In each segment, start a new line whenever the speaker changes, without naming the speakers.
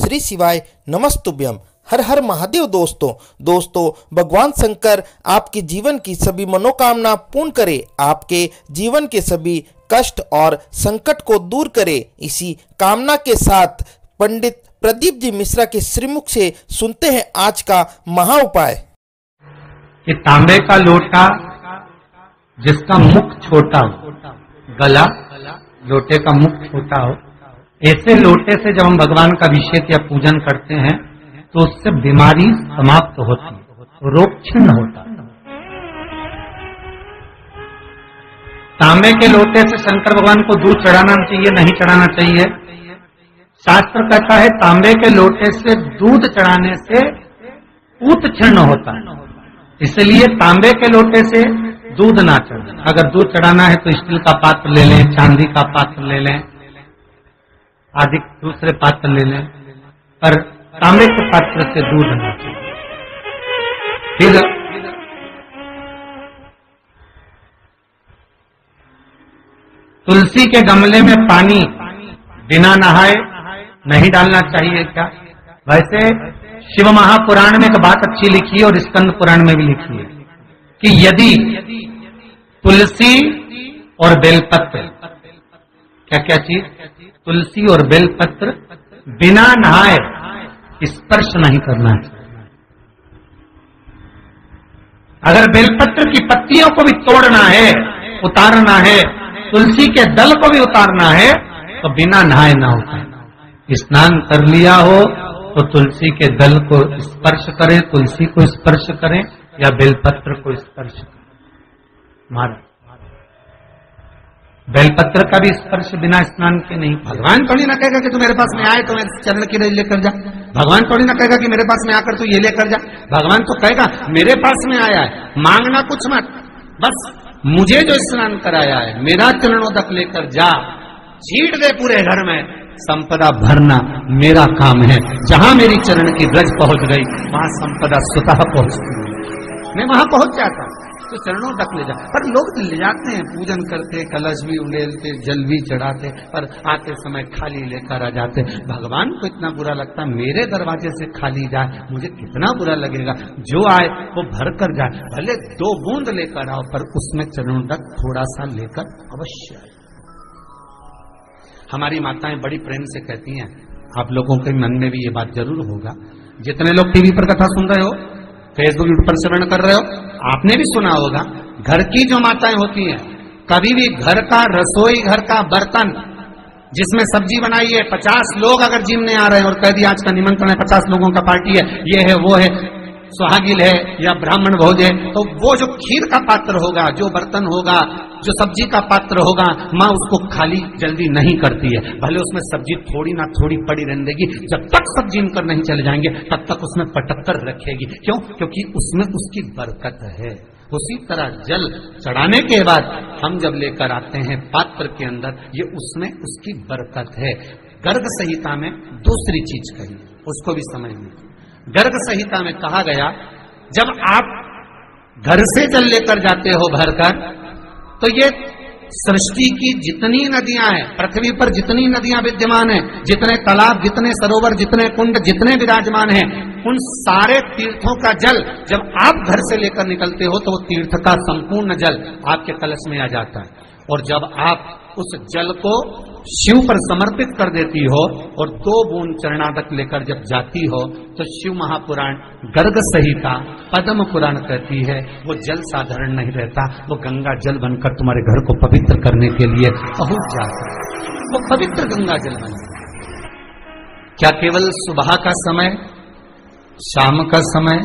श्री शिवाय नमस्तुभ्यम। हर हर महादेव। दोस्तों भगवान शंकर आपके जीवन की सभी मनोकामना पूर्ण करे, आपके जीवन के सभी कष्ट और संकट को दूर करे। इसी कामना के साथ पंडित प्रदीप जी मिश्रा के श्रीमुख से सुनते हैं आज का महा उपाय।
कि तांबे का लोटा जिसका मुख छोटा हो, गला लोटे का मुख छोटा हो, ऐसे लोटे से जब हम भगवान का अभिषेक या पूजन करते हैं तो उससे बीमारी समाप्त होती है, रोग छिन्न होता है। तांबे के लोटे से शंकर भगवान को दूध चढ़ाना चाहिए, नहीं चढ़ाना चाहिए। शास्त्र कहता है तांबे के लोटे से दूध चढ़ाने से पूत छिन्न होता है, इसलिए तांबे के लोटे से दूध ना चढ़ाए। अगर दूध चढ़ाना है तो स्टील का पात्र ले लें, चांदी का पात्र ले लें, आदि दूसरे पात्र ले लें, पर तांबे के पात्र से दूध ना चाहिए। फिर तुलसी के गमले में पानी बिना नहाए नहीं डालना चाहिए क्या? वैसे शिव महापुराण में एक बात अच्छी लिखी है और स्कंद पुराण में भी लिखी है कि यदि तुलसी और बेलपत्र, क्या क्या चीज, तुलसी और बेलपत्र बिना नहाए स्पर्श नहीं करना चाहिए। अगर बेलपत्र की पत्तियों को भी तोड़ना है, उतारना है, तुलसी के दल को भी उतारना है तो बिना नहाए ना उतारना। स्नान कर लिया हो तो तुलसी के दल को स्पर्श करें, तुलसी को स्पर्श करें या बेलपत्र को स्पर्श करें। महाराज बेलपत्र का भी स्पर्श बिना स्नान के नहीं। भगवान थोड़ी ना कहेगा कि तू मेरे पास में आए तो मेरे चरण की रज लेकर जा। भगवान थोड़ी ना कहेगा कि मेरे पास में आकर तू ये लेकर जा। भगवान तो कहेगा मेरे पास में आया है, मांगना कुछ मत, बस मुझे जो स्नान कराया है मेरा चरणोदक लेकर जा, छीट दे पूरे घर में, संपदा भरना मेरा काम है। जहां मेरी चरण की रज पहुंच गई वहां संपदा स्वतः पहुंचती है, मैं वहां पहुंच जाता हूं। तो चरणों तक ले जा। पर लोग ले जाते हैं, पूजन करते, कलश भी उड़ेलते, जल भी चढ़ाते, पर आते समय खाली लेकर आ जाते। भगवान को इतना बुरा लगता है मेरे दरवाजे से खाली जाए, मुझे कितना बुरा लगेगा। जो आए वो भर कर जाए, भले 2 बूंद लेकर आओ, पर उसमें चरणों तक थोड़ा सा लेकर अवश्य आए। हमारी माताएं बड़ी प्रेम से कहती हैं, आप लोगों के मन में भी ये बात जरूर होगा, जितने लोग टीवी पर कथा सुन रहे हो, फेसबुक यूट्यूब पर श्रवण कर रहे हो, आपने भी सुना होगा, घर की जो माताएं होती हैं, कभी भी घर का रसोई घर का बर्तन जिसमें सब्जी बनाई है, 50 लोग अगर जिमने आ रहे हैं और कह दिया आज का निमंत्रण है, 50 लोगों का पार्टी है, ये है वो है, सुहागिल है या ब्राह्मण भोज है, तो वो जो खीर का पात्र होगा, जो बर्तन होगा, जो सब्जी का पात्र होगा, माँ उसको खाली जल्दी नहीं करती है। भले उसमें सब्जी थोड़ी ना थोड़ी पड़ी रहने देगी, जब तक सब जिम कर नहीं चले जाएंगे तब तक उसमें पटक रखेगी। क्यों? क्योंकि उसमें उसकी बरकत है। उसी तरह जल चढ़ाने के बाद हम जब लेकर आते हैं पात्र के अंदर, ये उसमें उसकी बरकत है। गर्ग संहिता में दूसरी चीज कही, उसको भी समझ लीजिए। गर्ग संहिता में कहा गया, जब आप घर से जल लेकर जाते हो भरकर, तो ये सृष्टि की जितनी नदियां हैं, पृथ्वी पर जितनी नदियां विद्यमान हैं, जितने तालाब, जितने सरोवर, जितने कुंड, जितने विराजमान हैं, उन सारे तीर्थों का जल जब आप घर से लेकर निकलते हो तो वो तीर्थ का संपूर्ण जल आपके कलश में आ जाता है। और जब आप उस जल को शिव पर समर्पित कर देती हो और 2 बूंद चरणादक लेकर जब जाती हो, तो शिव महापुराण गर्ग संहिता पद्म पुराण कहती है वो जल साधारण नहीं रहता, वो गंगा जल बनकर तुम्हारे घर को पवित्र करने के लिए पहुंच जाता है। वो पवित्र गंगा जल बन, क्या केवल सुबह का समय, शाम का समय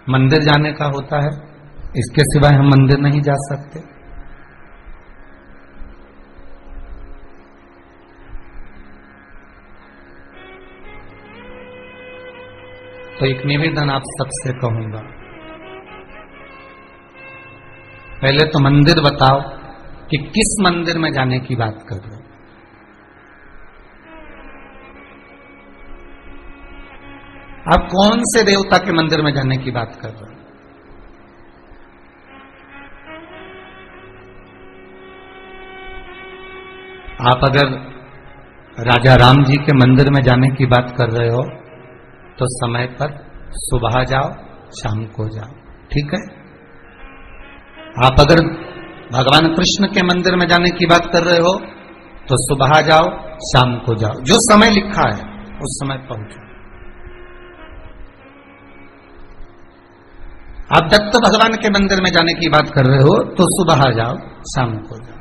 मंदिर जाने का होता है? इसके सिवाय हम मंदिर नहीं जा सकते। तो एक निवेदन आप सबसे कहूंगा, पहले तो मंदिर बताओ कि किस मंदिर में जाने की बात कर रहे हो। आप कौन से देवता के मंदिर में जाने की बात कर रहे हो? आप अगर राजा राम जी के मंदिर में जाने की बात कर रहे हो तो समय पर सुबह जाओ, शाम को जाओ, ठीक है। आप अगर भगवान कृष्ण के मंदिर में जाने की बात कर रहे हो तो सुबह जाओ, शाम को जाओ, जो समय लिखा है उस समय पहुंचो। आप दत्त भगवान के मंदिर में जाने की बात कर रहे हो तो सुबह जाओ, शाम को जाओ।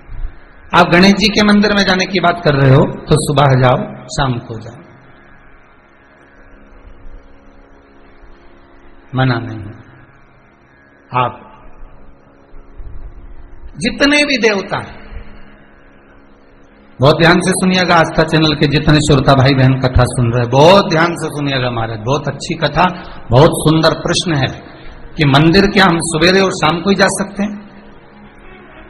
आप गणेश जी के मंदिर में जाने की बात कर रहे हो तो सुबह जाओ, शाम को जाओ, मना नहीं। आप जितने भी देवता हैं, बहुत ध्यान से सुनिएगा, आस्था चैनल के जितने श्रोता भाई बहन कथा सुन रहे हैं, बहुत ध्यान से सुनिएगा महाराज, बहुत अच्छी कथा, बहुत सुंदर प्रश्न है कि मंदिर क्या हम सवेरे और शाम को ही जा सकते हैं?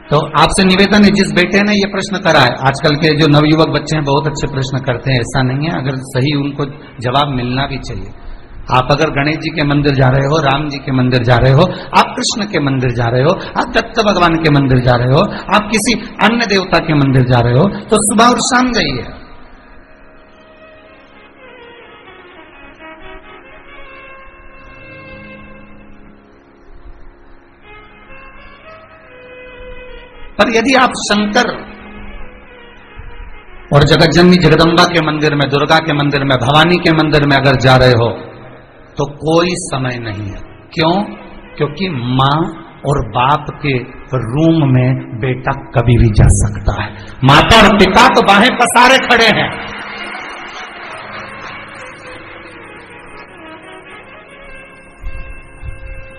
तो आपसे निवेदन है, जिस बेटे ने ये प्रश्न करा है, आजकल के जो नवयुवक बच्चे हैं बहुत अच्छे प्रश्न करते हैं, ऐसा नहीं है, अगर सही उनको जवाब मिलना भी चाहिए। आप अगर गणेश जी के मंदिर जा रहे हो, राम जी के मंदिर जा रहे हो, आप कृष्ण के मंदिर जा रहे हो, आप दत्त भगवान के मंदिर जा रहे हो, आप किसी अन्य देवता के मंदिर जा रहे हो तो सुबह और शाम जाइए। पर यदि आप शंकर और जगतजननी जगदम्बा के मंदिर में, दुर्गा के मंदिर में, भवानी के मंदिर में अगर जा रहे हो तो कोई समय नहीं है। क्यों? क्योंकि मां और बाप के रूम में बेटा कभी भी जा सकता है। माता और पिता तो बाहें पसारे खड़े हैं।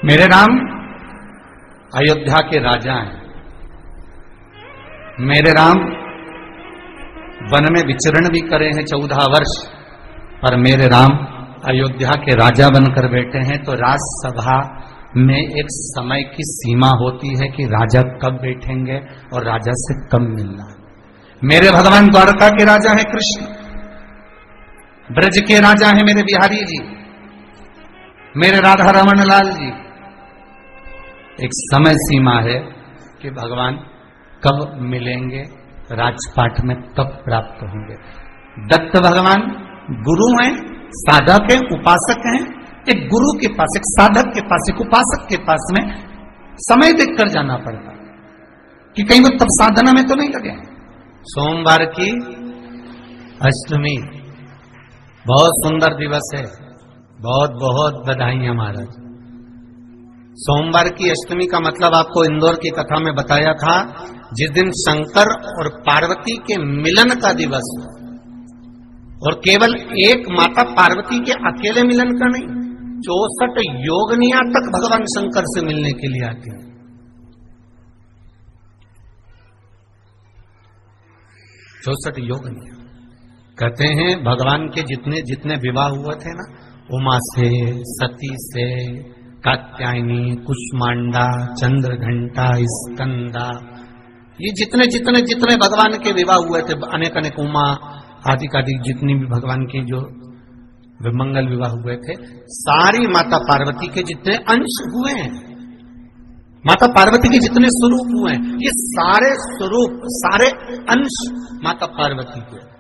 मेरे राम अयोध्या के राजा हैं। मेरे राम वन में विचरण भी करे हैं 14 वर्ष, पर मेरे राम अयोध्या के राजा बनकर बैठे हैं। तो राजसभा में एक समय की सीमा होती है कि राजा कब बैठेंगे और राजा से कब मिलना है। मेरे भगवान द्वारका के राजा हैं कृष्ण, ब्रज के राजा हैं मेरे बिहारी जी, मेरे राधा रमन लाल जी। एक समय सीमा है कि भगवान कब मिलेंगे, राजपाट में कब प्राप्त होंगे। दत्त भगवान गुरु हैं, साधक हैं, उपासक हैं। एक गुरु के पास, एक साधक के पास, एक उपासक के पास में समय देखकर जाना पड़ता है कि कहीं वो तब साधना में तो नहीं लगे। सोमवार की अष्टमी बहुत सुंदर दिवस है, बहुत बहुत बधाई महाराज। सोमवार की अष्टमी का मतलब आपको इंदौर की कथा में बताया था, जिस दिन शंकर और पार्वती के मिलन का दिवस हो, और केवल एक माता पार्वती के अकेले मिलन का नहीं, 64 योगनिया तक भगवान शंकर से मिलने के लिए आते हैं। 64 योगनिया कहते हैं भगवान के जितने जितने विवाह हुए थे ना, उमा से, सती से, कात्यायनी, कुष्मांडा, चंद्रघंटा, स्कंदा, ये जितने जितने जितने भगवान के विवाह हुए थे, अनेक अनेक उमा आदि जितनी भी भगवान के जो विमंगल विवाह हुए थे, सारी माता पार्वती के जितने अंश हुए हैं, माता पार्वती के जितने स्वरूप हुए हैं, ये सारे स्वरूप, सारे अंश माता पार्वती के।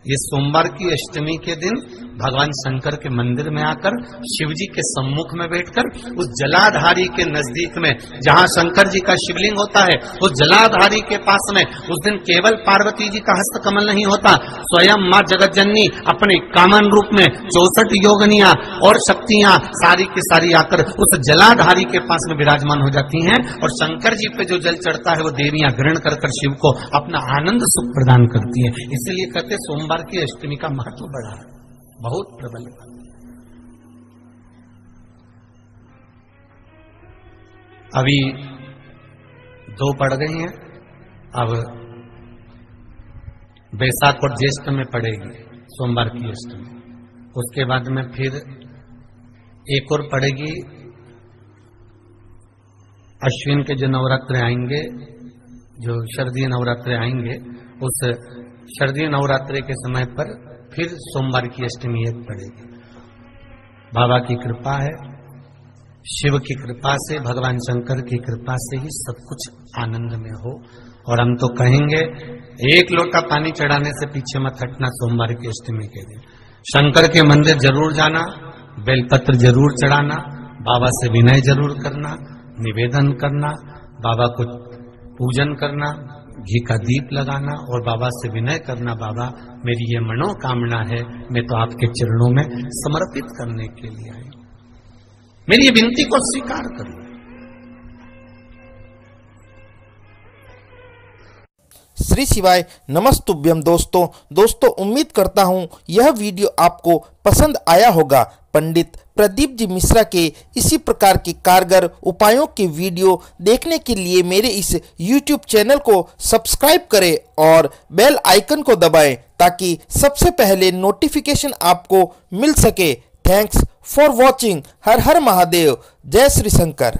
ये सोमवार की अष्टमी के दिन भगवान शंकर के मंदिर में आकर शिव जी के सम्मुख में बैठकर उस जलाधारी के नजदीक में, जहां शंकर जी का शिवलिंग होता है, उस जलाधारी के पास में उस दिन केवल पार्वती जी का हस्त कमल नहीं होता, स्वयं मां जगतजननी अपने कामन रूप में 64 योगनियां और शक्तियां सारी की सारी आकर उस जलाधारी के पास में विराजमान हो जाती हैं, और शंकर जी पे जो जल चढ़ता है वो देवियां ग्रहण कर कर शिव को अपना आनंद सुख प्रदान करती है। इसलिए कहते सोमवार की अष्टमी का महत्व बढ़ा है, बहुत प्रबल। अभी 2 पड़ गई हैं, अब बैसाख और ज्येष्ठ में पड़ेगी सोमवार की अष्टमी। उसके बाद में फिर एक और पड़ेगी, अश्विन के जो नवरात्र आएंगे, जो शरदीय नवरात्र आएंगे, उस शरदीय नवरात्रि के समय पर फिर सोमवार की अष्टमी एक पड़ेगी। बाबा की कृपा है, शिव की कृपा से, भगवान शंकर की कृपा से ही सब कुछ आनंद में हो और हम तो कहेंगे एक लोटा पानी चढ़ाने से पीछे मत हटना सोमवार की अष्टमी के दिन। शंकर के मंदिर जरूर जाना, बेलपत्र जरूर चढ़ाना, बाबा से विनय जरूर करना, निवेदन करना, बाबा को पूजन करना, घी का दीप लगाना और बाबा से विनय करना, बाबा मेरी ये मनोकामना है, मैं तो आपके चरणों में समर्पित करने के लिए आई, मेरी ये विनती को स्वीकार करो।
श्री शिवाय नमस्तुभ्यम। दोस्तों उम्मीद करता हूं यह वीडियो आपको पसंद आया होगा। पंडित प्रदीप जी मिश्रा के इसी प्रकार के कारगर उपायों के वीडियो देखने के लिए मेरे इस YouTube चैनल को सब्सक्राइब करें और बेल आइकन को दबाएं ताकि सबसे पहले नोटिफिकेशन आपको मिल सके। Thanks for watching. हर हर महादेव। जय श्री शंकर।